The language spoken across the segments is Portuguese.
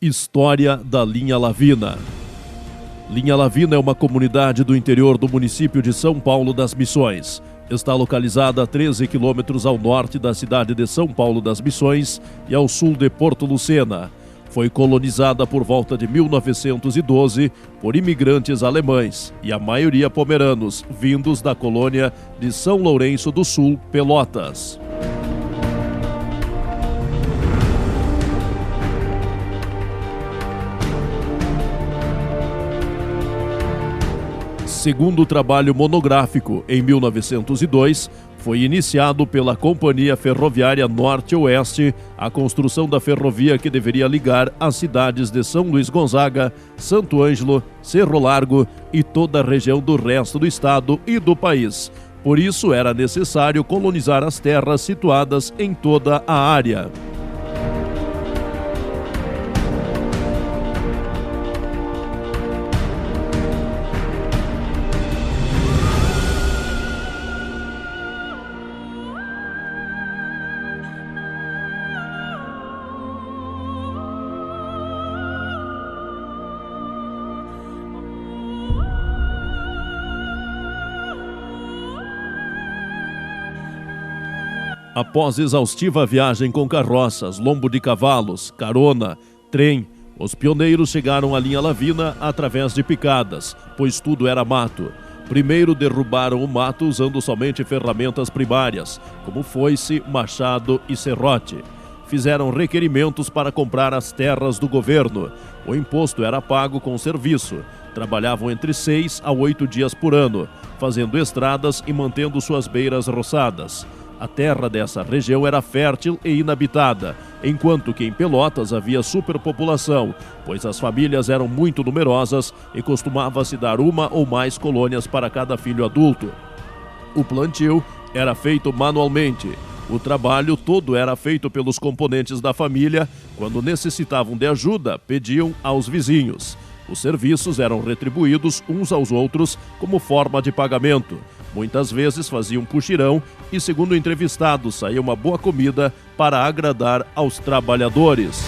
História da Linha Lavina. Linha Lavina é uma comunidade do interior do município de São Paulo das Missões. Está localizada a 13 quilômetros ao norte da cidade de São Paulo das Missões e ao sul de Porto Lucena. Foi colonizada por volta de 1912 por imigrantes alemães e a maioria pomeranos, vindos da colônia de São Lourenço do Sul, Pelotas. Segundo o trabalho monográfico, em 1902, foi iniciado pela Companhia Ferroviária Norte-Oeste a construção da ferrovia que deveria ligar as cidades de São Luís Gonzaga, Santo Ângelo, Cerro Largo e toda a região do resto do estado e do país. Por isso, era necessário colonizar as terras situadas em toda a área. Após exaustiva viagem com carroças, lombo de cavalos, carona, trem, os pioneiros chegaram à Linha Lavina através de picadas, pois tudo era mato. Primeiro derrubaram o mato usando somente ferramentas primárias, como foice, machado e serrote. Fizeram requerimentos para comprar as terras do governo. O imposto era pago com serviço. Trabalhavam entre 6 a 8 dias por ano, fazendo estradas e mantendo suas beiras roçadas. A terra dessa região era fértil e inabitada, enquanto que em Pelotas havia superpopulação, pois as famílias eram muito numerosas e costumava-se dar uma ou mais colônias para cada filho adulto. O plantio era feito manualmente. O trabalho todo era feito pelos componentes da família. Quando necessitavam de ajuda, pediam aos vizinhos. Os serviços eram retribuídos uns aos outros como forma de pagamento. Muitas vezes faziam puxirão e, segundo entrevistados, saía uma boa comida para agradar aos trabalhadores.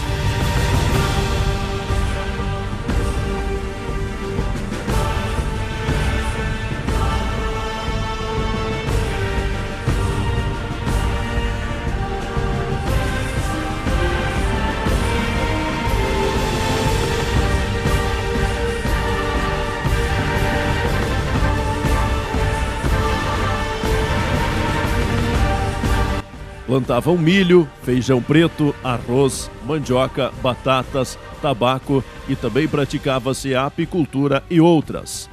Plantavam milho, feijão preto, arroz, mandioca, batatas, tabaco e também praticava-se a apicultura e outras.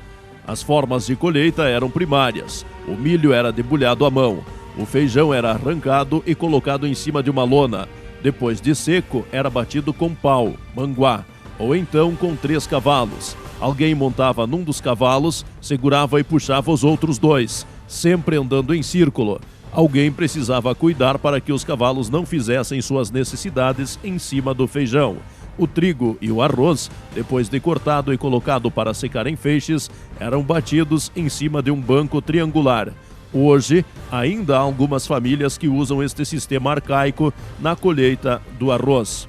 As formas de colheita eram primárias. O milho era debulhado à mão. O feijão era arrancado e colocado em cima de uma lona. Depois de seco, era batido com pau, manguá, ou então com 3 cavalos. Alguém montava num dos cavalos, segurava e puxava os outros 2, sempre andando em círculo. Alguém precisava cuidar para que os cavalos não fizessem suas necessidades em cima do feijão. O trigo e o arroz, depois de cortado e colocado para secar em feixes, eram batidos em cima de um banco triangular. Hoje, ainda há algumas famílias que usam este sistema arcaico na colheita do arroz.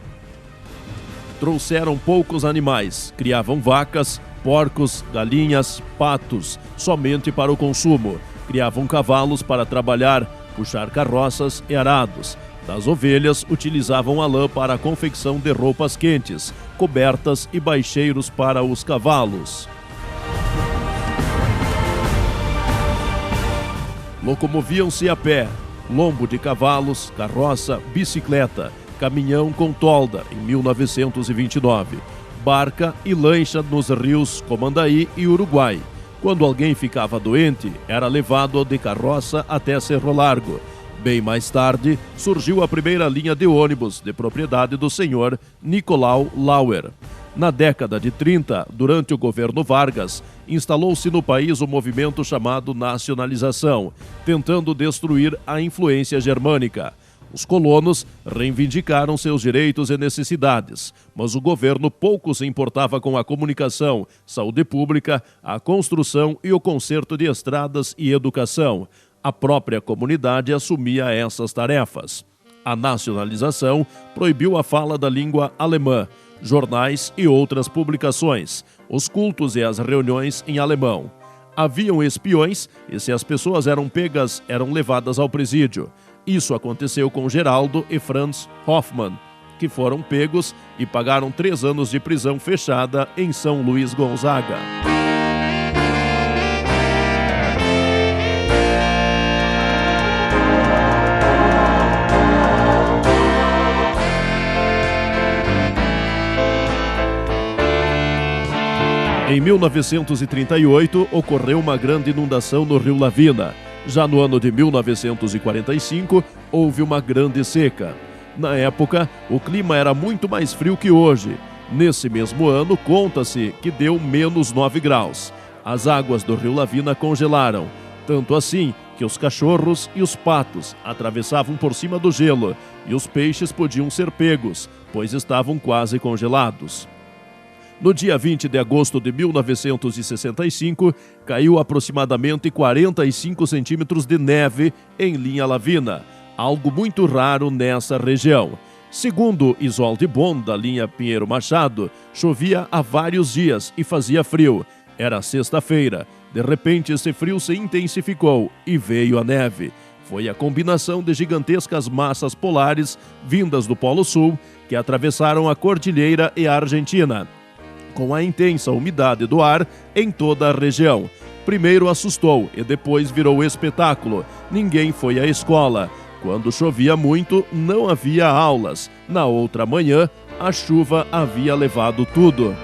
Trouxeram poucos animais, criavam vacas, porcos, galinhas, patos, somente para o consumo. Criavam cavalos para trabalhar, puxar carroças e arados. Das ovelhas, utilizavam a lã para a confecção de roupas quentes, cobertas e baixeiros para os cavalos. Locomoviam-se a pé, lombo de cavalos, carroça, bicicleta, caminhão com tolda, em 1929, barca e lancha nos rios Comandaí e Uruguai. Quando alguém ficava doente, era levado de carroça até Cerro Largo. Bem mais tarde, surgiu a primeira linha de ônibus de propriedade do senhor Nicolau Lauer. Na década de 30, durante o governo Vargas, instalou-se no país o movimento chamado nacionalização, tentando destruir a influência germânica. Os colonos reivindicaram seus direitos e necessidades, mas o governo pouco se importava com a comunicação, saúde pública, a construção e o conserto de estradas e educação. A própria comunidade assumia essas tarefas. A nacionalização proibiu a fala da língua alemã. jornais e outras publicações, os cultos e as reuniões em alemão. Haviam espiões e, se as pessoas eram pegas, eram levadas ao presídio. Isso aconteceu com Geraldo e Franz Hoffmann, que foram pegos e pagaram 3 anos de prisão fechada em São Luís Gonzaga. Em 1938, ocorreu uma grande inundação no rio Lavina. Já no ano de 1945, houve uma grande seca. Na época, o clima era muito mais frio que hoje. Nesse mesmo ano, conta-se que deu menos 9 graus. As águas do rio Lavina congelaram, tanto assim que os cachorros e os patos atravessavam por cima do gelo e os peixes podiam ser pegos, pois estavam quase congelados. No dia 20 de agosto de 1965, caiu aproximadamente 45 centímetros de neve em linha Lavina, algo muito raro nessa região. Segundo Isolde Bon, da linha Pinheiro Machado, chovia há vários dias e fazia frio. Era sexta-feira. De repente, esse frio se intensificou e veio a neve. Foi a combinação de gigantescas massas polares vindas do Polo Sul que atravessaram a cordilheira e a Argentina, com a intensa umidade do ar em toda a região. Primeiro assustou e depois virou espetáculo. Ninguém foi à escola. Quando chovia muito, não havia aulas. Na outra manhã, a chuva havia levado tudo.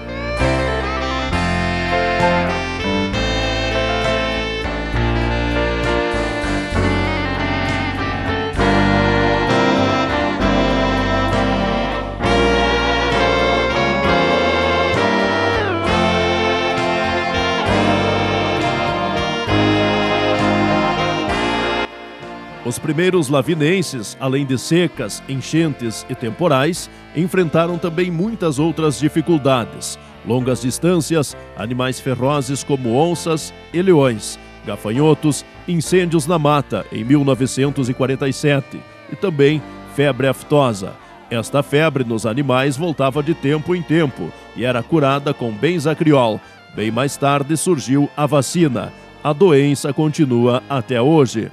Os primeiros lavinenses, além de secas, enchentes e temporais, enfrentaram também muitas outras dificuldades. Longas distâncias, animais ferozes como onças e leões, gafanhotos, incêndios na mata em 1947 e também febre aftosa. Esta febre nos animais voltava de tempo em tempo e era curada com benzacriol. Bem mais tarde surgiu a vacina. A doença continua até hoje.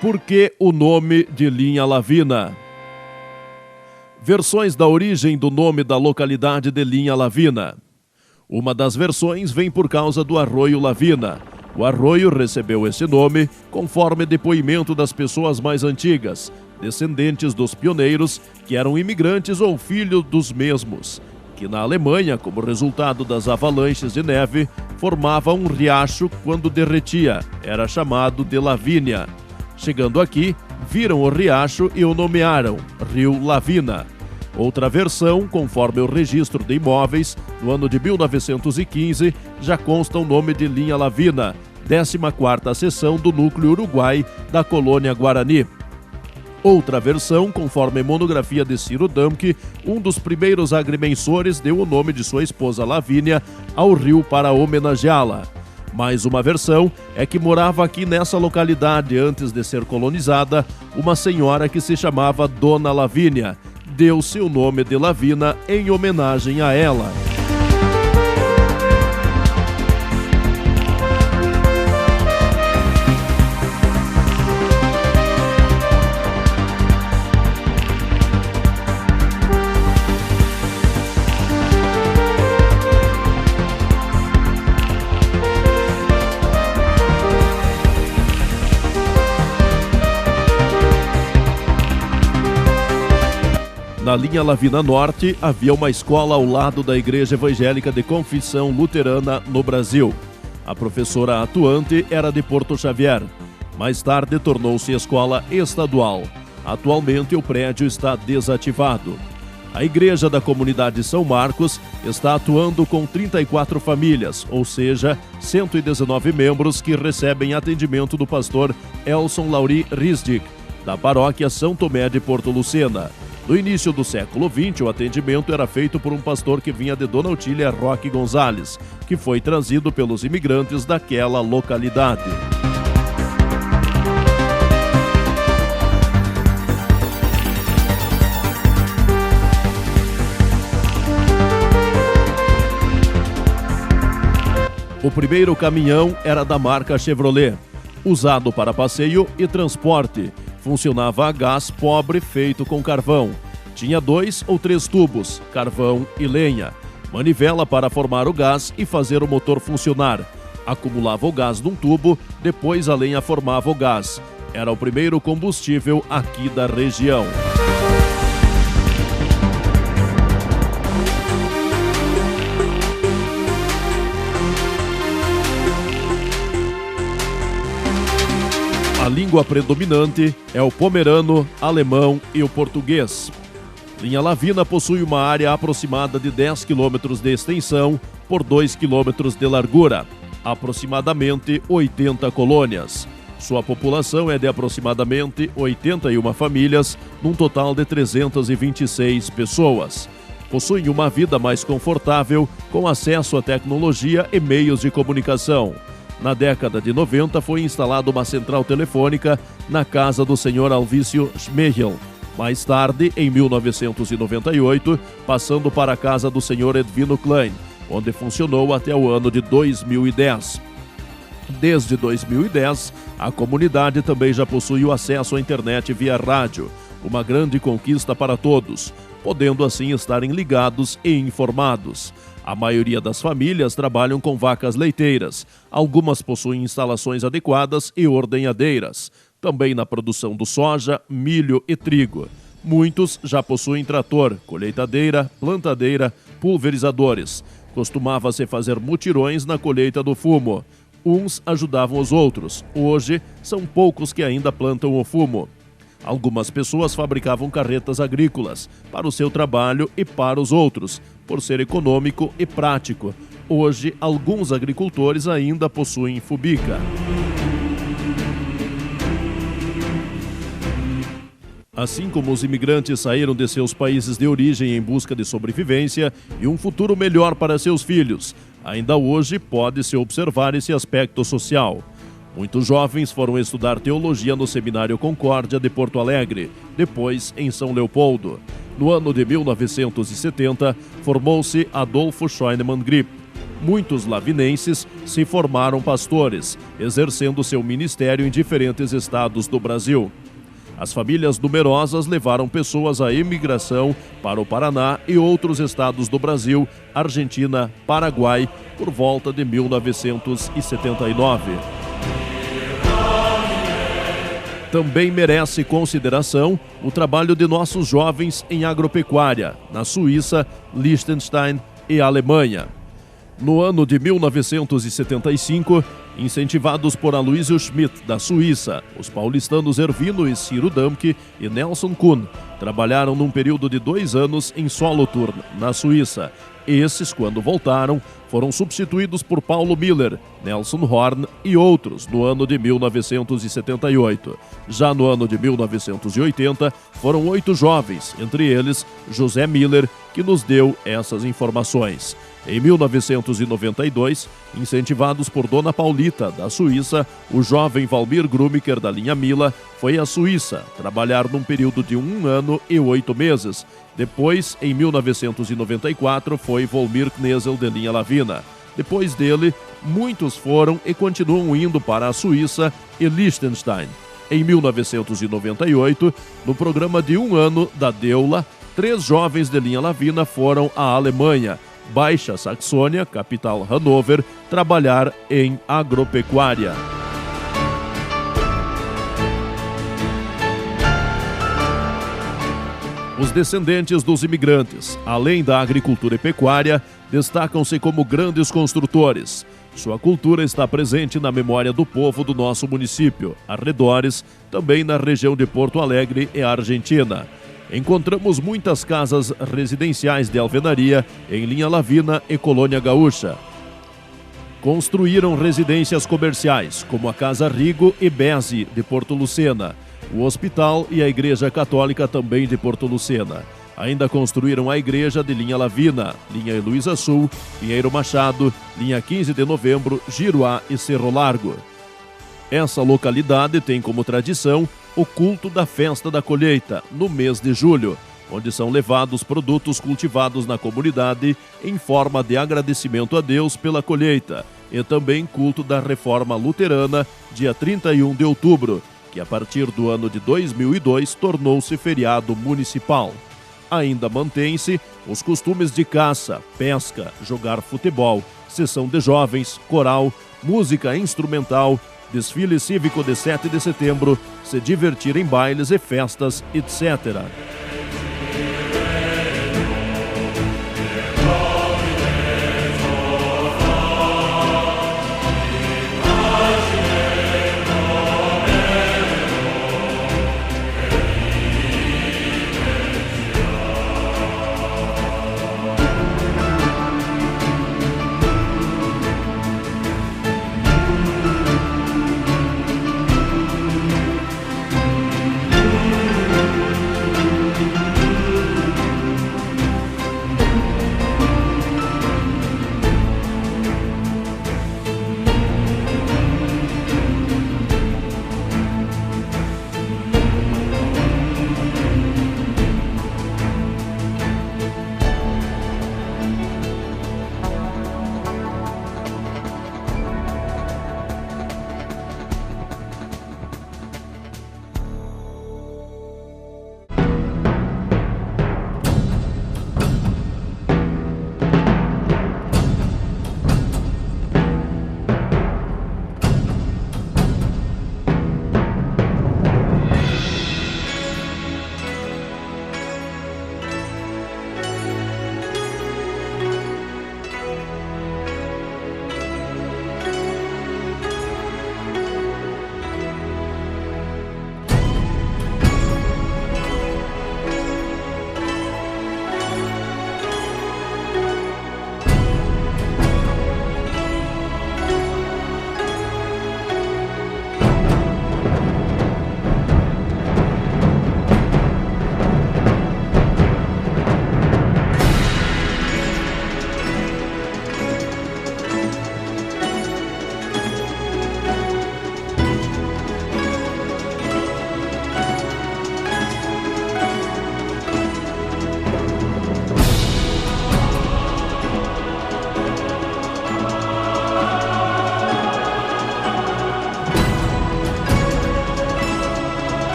Por que o nome de linha Lavina? Versões da origem do nome da localidade de linha Lavina. Uma das versões vem por causa do arroio Lavina. O arroio recebeu esse nome conforme depoimento das pessoas mais antigas, descendentes dos pioneiros, que eram imigrantes ou filhos dos mesmos, que na Alemanha, como resultado das avalanches de neve, formava um riacho quando derretia. Era chamado de Lavínia. Chegando aqui, viram o riacho e o nomearam Rio Lavina. Outra versão, conforme o registro de imóveis, no ano de 1915, já consta o nome de linha Lavina, 14ª seção do núcleo Uruguai da colônia Guarani. Outra versão, conforme monografia de Ciro Damke, um dos primeiros agrimensores deu o nome de sua esposa Lavínia ao rio para homenageá-la. Mais uma versão é que morava aqui nessa localidade, antes de ser colonizada, uma senhora que se chamava Dona Lavínia. Deu-se o nome de Lavina em homenagem a ela. Na linha Lavina Norte, havia uma escola ao lado da Igreja Evangélica de Confissão Luterana no Brasil. A professora atuante era de Porto Xavier. Mais tarde, tornou-se escola estadual. Atualmente, o prédio está desativado. A Igreja da Comunidade São Marcos está atuando com 34 famílias, ou seja, 119 membros que recebem atendimento do pastor Elson Lauri Risdick, da paróquia São Tomé de Porto Lucena. No início do século XX, o atendimento era feito por um pastor que vinha de Dona Otília Roque Gonzalez, que foi trazido pelos imigrantes daquela localidade. O primeiro caminhão era da marca Chevrolet, usado para passeio e transporte. Funcionava a gás pobre feito com carvão. Tinha 2 ou 3 tubos, carvão e lenha. Manivela para formar o gás e fazer o motor funcionar. Acumulava o gás num tubo, depois a lenha formava o gás. Era o primeiro combustível aqui da região. A língua predominante é o pomerano, alemão e o português. Linha Lavina possui uma área aproximada de 10 km de extensão por 2 km de largura, aproximadamente 80 colônias. Sua população é de aproximadamente 81 famílias, num total de 326 pessoas. Possuem uma vida mais confortável, com acesso à tecnologia e meios de comunicação. Na década de 90 foi instalada uma central telefônica na casa do Sr. Alvício Schmeichel. Mais tarde, em 1998, passando para a casa do Sr. Edvino Klein, onde funcionou até o ano de 2010. Desde 2010, a comunidade também já possui o acesso à internet via rádio, uma grande conquista para todos, podendo assim estarem ligados e informados. A maioria das famílias trabalham com vacas leiteiras, algumas possuem instalações adequadas e ordenhadeiras, também na produção do soja, milho e trigo. Muitos já possuem trator, colheitadeira, plantadeira, pulverizadores. Costumava-se fazer mutirões na colheita do fumo. Uns ajudavam os outros. Hoje, são poucos que ainda plantam o fumo. Algumas pessoas fabricavam carretas agrícolas para o seu trabalho e para os outros, por ser econômico e prático. Hoje, alguns agricultores ainda possuem fubica. Assim como os imigrantes saíram de seus países de origem em busca de sobrevivência e um futuro melhor para seus filhos, ainda hoje pode-se observar esse aspecto social. Muitos jovens foram estudar teologia no Seminário Concórdia de Porto Alegre, depois em São Leopoldo. No ano de 1970, formou-se Adolfo Scheunemann Grip. Muitos lavinenses se formaram pastores, exercendo seu ministério em diferentes estados do Brasil. As famílias numerosas levaram pessoas à imigração para o Paraná e outros estados do Brasil, Argentina, Paraguai, por volta de 1979. Também merece consideração o trabalho de nossos jovens em agropecuária, na Suíça, Liechtenstein e Alemanha. No ano de 1975, incentivados por Aloysio Schmidt, da Suíça, os paulistanos Ervino e Ciro Damke e Nelson Kuhn trabalharam num período de 2 anos em Solothurn, na Suíça. Esses, quando voltaram, foram substituídos por Paulo Miller, Nelson Horn e outros no ano de 1978. Já no ano de 1980, foram 8 jovens, entre eles José Miller, que nos deu essas informações. Em 1992, incentivados por Dona Paulita, da Suíça, o jovem Valmir Grumiker, da linha Mila, foi à Suíça trabalhar num período de 1 ano e 8 meses. Depois, em 1994, foi Volmir Knesel, de linha Lavina. Depois dele, muitos foram e continuam indo para a Suíça e Liechtenstein. Em 1998, no programa de 1 ano da Deula, 3 jovens de linha Lavina foram à Alemanha, Baixa Saxônia, capital Hannover, trabalhar em agropecuária. Os descendentes dos imigrantes, além da agricultura e pecuária, destacam-se como grandes construtores. Sua cultura está presente na memória do povo do nosso município, arredores, também na região de Porto Alegre e Argentina. Encontramos muitas casas residenciais de alvenaria em linha Lavina e Colônia Gaúcha. Construíram residências comerciais, como a Casa Rigo e Beze, de Porto Lucena, o Hospital e a Igreja Católica, também de Porto Lucena. Ainda construíram a igreja de linha Lavina, linha Heloísa Sul, Pinheiro Machado, linha 15 de Novembro, Giruá e Cerro Largo. Essa localidade tem como tradição o culto da festa da colheita, no mês de julho, onde são levados produtos cultivados na comunidade em forma de agradecimento a Deus pela colheita e também culto da Reforma Luterana, dia 31 de outubro, que a partir do ano de 2002 tornou-se feriado municipal. Ainda mantém-se os costumes de caça, pesca, jogar futebol, sessão de jovens, coral, música instrumental, desfile cívico de 7 de setembro, se divertir em bailes e festas, etc.